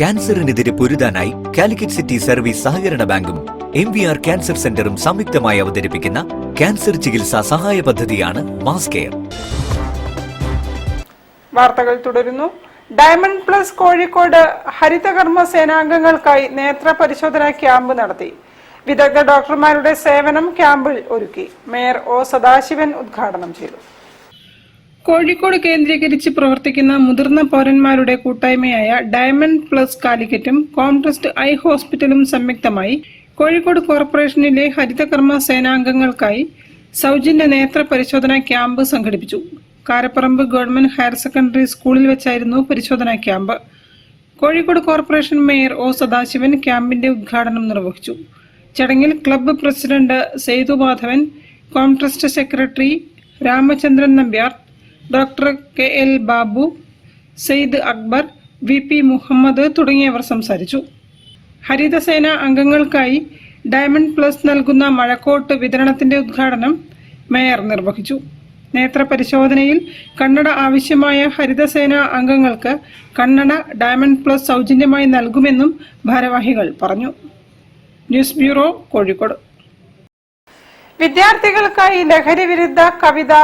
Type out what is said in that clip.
ക്യാൻസറിനെതിരെ പൊരുതാനായി Calicut city service സഹകരണ ബാങ്കും MVR cancer സെന്ററും സംയുക്തമായി അവതരിപ്പിക്കുന്ന ക്യാൻസർ ചികിത്സാ സഹായ പദ്ധതിയാണ് മാസ് കെയർ. വാർത്തകൾ തുടരുന്നു. ഡയമണ്ട് പ്ലസ് കോഴിക്കോട് ഹരിതകർമ്മ സേനാംഗങ്ങൾക്കായി നേത്ര പരിശോധനാ ക്യാമ്പ് നടത്തി. വിദഗ്ധ ഡോക്ടർമാരുടെ സേവനം ക്യാമ്പിൽ ഒരുക്കി. മേയർ ഒ സദാശിവൻ ഉദ്ഘാടനം ചെയ്തു. കോഴിക്കോട് കേന്ദ്രീകരിച്ച് പ്രവർത്തിക്കുന്ന മുതിർന്ന പൗരന്മാരുടെ കൂട്ടായ്മയായ ഡയമണ്ട് പ്ലസ് കാലിക്കറ്റും കോംട്രസ്റ്റ് ഐ ഹോസ്പിറ്റലും സംയുക്തമായി കോഴിക്കോട് കോർപ്പറേഷനിലെ ഹരിതകർമ്മ സേനാംഗങ്ങൾക്കായി സൗജന്യ നേത്ര പരിശോധനാ ക്യാമ്പ് സംഘടിപ്പിച്ചു. കാരപ്പറമ്പ് ഗവൺമെന്റ് ഹയർ സെക്കൻഡറി സ്കൂളിൽ വെച്ചായിരുന്നു പരിശോധനാ camp. Kozhikode corporation mayor O Sadasivan ക്യാമ്പിന്റെ ഉദ്ഘാടനം നിർവഹിച്ചു. ചടങ്ങിൽ club president Sethu Madhavan, Comtrust secretary Ramachandran Nambiar, doctor KL Babu, Syed Akbar, VP Muhammad തുടങ്ങിയവർ സംസാരിച്ചു. ഹരിതസേന അംഗങ്ങൾക്കായി ഡയമണ്ട് പ്ലസ് നൽകുന്ന മഴക്കോട്ട് വിതരണത്തിന്റെ ഉദ്ഘാടനം മേയർ നിർവഹിച്ചു. നേത്ര പരിശോധനയിൽ കണ്ണട ആവശ്യമായ ഹരിതസേന അംഗങ്ങൾക്ക് കണ്ണട ഡയമണ്ട് പ്ലസ് സൗജന്യമായി നൽകുമെന്നും ഭാരവാഹികൾ പറഞ്ഞു. News bureau, Kozhikode. വിദ്യാർത്ഥികൾക്കായി ലഹരി വിരുദ്ധ കവിത